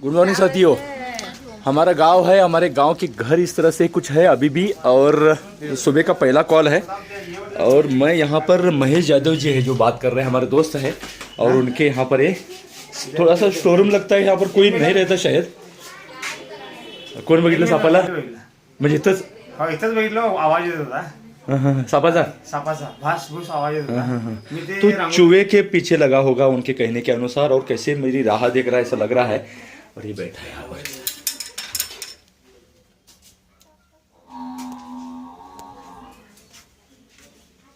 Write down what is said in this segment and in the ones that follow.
Good morning साथियों। हमारा गांव है, हमारे गांव के घर इस तरह से कुछ है अभी भी, और सुबह का पहला कॉल है। और मैं यहाँ पर महेश यादव जी है जो बात कर रहे हैं, हमारे दोस्त हैं। और उनके यहाँ पर एक थोड़ा सा शोरूम लगता है, यहाँ पर कोई नहीं रहता शायद। कोण बघितलं सापाला? म्हणजे इथंच इथंच बघितलं, आवाज येत होता सापाचा सापाचा, भास भूस आवाज येत होता। मी ते तो चूहे के पीछे लगा होगा उनके कहने के अनुसार, और कैसे मेरी राह देख रहा है ऐसा लग रहा है। और ये बैठा है यहाँ पर,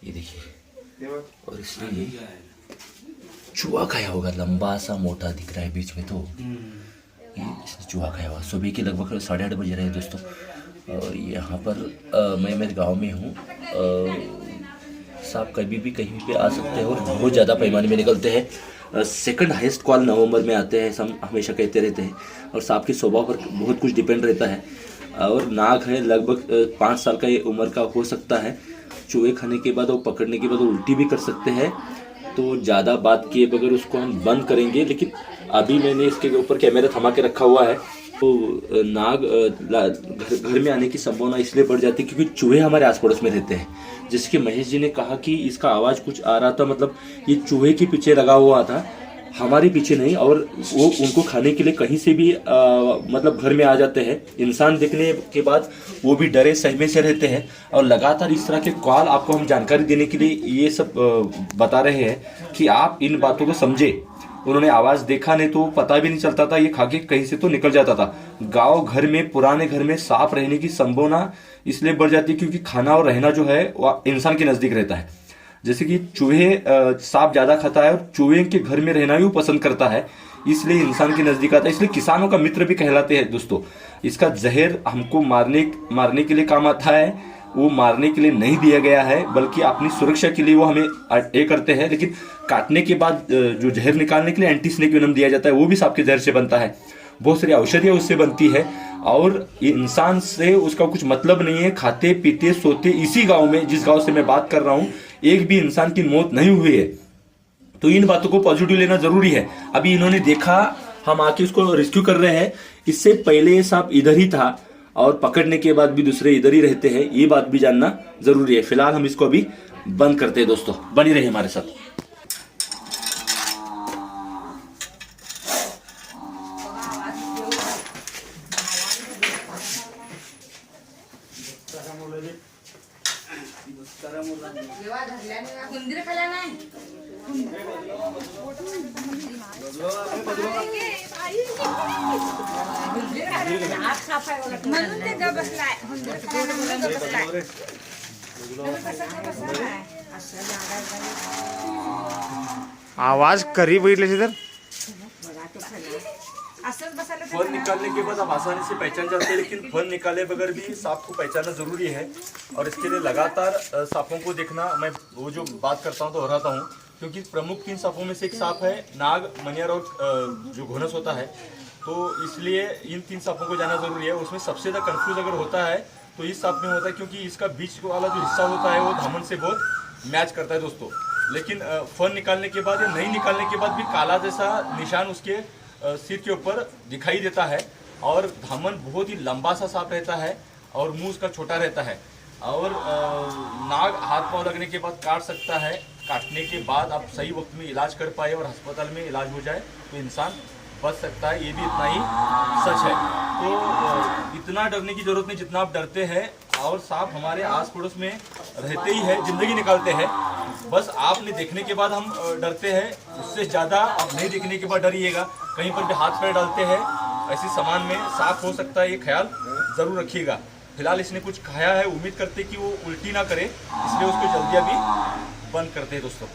ये देखिए। और इसने ये चूहा खाया होगा, लंबा सा मोटा दिख रहा है बीच में, तो ये इसने चूहा खाया होगा। सुबह के लगभग 8:30 बज रहे हैं दोस्तों। और यहाँ पर मैं मेरे गांव में हूँ। सांप कभी भी कहीं पे आ सकते हैं और बहुत ज़्यादा पैमाने में निकलते हैं। सेकंड हाईएस्ट कॉल नवंबर में आते हैं, हम हमेशा कहते रहते हैं। और सांप के स्वभाव पर बहुत कुछ डिपेंड रहता है। और नाग है, लगभग 5 साल का ये उम्र का हो सकता है। चूहे खाने के बाद और पकड़ने के बाद उल्टी भी कर सकते हैं। तो ज़्यादा बात किए बगैर उसको हम बंद करेंगे, लेकिन अभी मैंने इसके ऊपर कैमरा थमा के रखा हुआ है। तो नाग घर में आने की संभावना इसलिए बढ़ जाती है क्योंकि चूहे हमारे आस पड़ोस में रहते हैं। जैसे कि महेश जी ने कहा कि इसका आवाज़ कुछ आ रहा था, मतलब ये चूहे के पीछे लगा हुआ था, हमारे पीछे नहीं। और वो उनको खाने के लिए कहीं से भी मतलब घर में आ जाते हैं। इंसान देखने के बाद वो भी डरे सहमे से रहते हैं। और लगातार इस तरह के कॉल आपको हम जानकारी देने के लिए ये सब बता रहे हैं कि आप इन बातों को समझे। उन्होंने आवाज़ देखा नहीं तो पता भी नहीं चलता था, ये खाके कहीं से तो निकल जाता था। गांव घर में, पुराने घर में सांप रहने की संभावना इसलिए बढ़ जाती है क्योंकि खाना और रहना जो है वो इंसान के नज़दीक रहता है। जैसे कि चूहे सांप ज़्यादा खाता है और चूहे के घर में रहना भी वो पसंद करता है, इसलिए इंसान के नज़दीक आता है। इसलिए किसानों का मित्र भी कहलाते हैं दोस्तों। इसका जहर हमको मारने के लिए काम आता है, वो मारने के लिए नहीं दिया गया है, बल्कि अपनी सुरक्षा के लिए वो हमें ये करते हैं। लेकिन काटने के बाद जो जहर निकालने के लिए एंटी स्नेक वेनम दिया जाता है, वो भी सांप के जहर से बनता है। बहुत सारी औषधियाँ उससे बनती है। और इंसान से उसका कुछ मतलब नहीं है। खाते पीते सोते इसी गांव में, जिस गांव से मैं बात कर रहा हूँ, एक भी इंसान की मौत नहीं हुई है। तो इन बातों को पॉजिटिव लेना जरूरी है। अभी इन्होंने देखा, हम आके उसको रेस्क्यू कर रहे हैं। इससे पहले ये सांप इधर ही था और पकड़ने के बाद भी दूसरे इधर ही रहते हैं, ये बात भी जानना जरूरी है। फिलहाल हम इसको अभी बंद करते हैं दोस्तों, बनी रहे हमारे साथ। म्हणून ते ग बसलाय आवाज करी बघितल्याची तर फल निकालने के बाद आप आसानी से पहचान जाते हैं, लेकिन फल निकाले बगैर भी सांप को पहचानना जरूरी है। और इसके लिए लगातार सांपों को देखना, मैं वो जो बात करता हूँ तो दोहराता हूँ, क्योंकि प्रमुख 3 सांपों में से एक सांप है नाग, मनियर और जो घोनस होता है। तो इसलिए इन 3 सांपों को जाना जरूरी है। उसमें सबसे ज़्यादा कंफ्यूज अगर होता है तो इस सांप में होता है, क्योंकि इसका बीच वाला जो हिस्सा होता है वो धामन से बहुत मैच करता है दोस्तों। लेकिन फल निकालने के बाद या नहीं निकालने के बाद भी काला जैसा निशान उसके सिर के ऊपर दिखाई देता है। और धामन बहुत ही लंबा सा सांप रहता है और मुंह उसका छोटा रहता है। और नाग हाथ पांव लगने के बाद काट सकता है। काटने के बाद आप सही वक्त में इलाज कर पाए और अस्पताल में इलाज हो जाए तो इंसान बच सकता है, ये भी इतना ही सच है। तो इतना डरने की जरूरत नहीं जितना आप डरते हैं। और सांप हमारे आस पड़ोस में रहते ही है, जिंदगी निकालते हैं। बस आपने देखने के बाद हम डरते हैं, उससे ज़्यादा आप नहीं देखने के बाद डरिएगा। कहीं पर भी हाथ पैर डालते हैं ऐसे सामान में सांप हो सकता है, ये ख्याल ज़रूर रखिएगा। फिलहाल इसने कुछ खाया है, उम्मीद करते कि वो उल्टी ना करे, इसलिए उसको जल्दी अभी बंद करते हैं दोस्तों।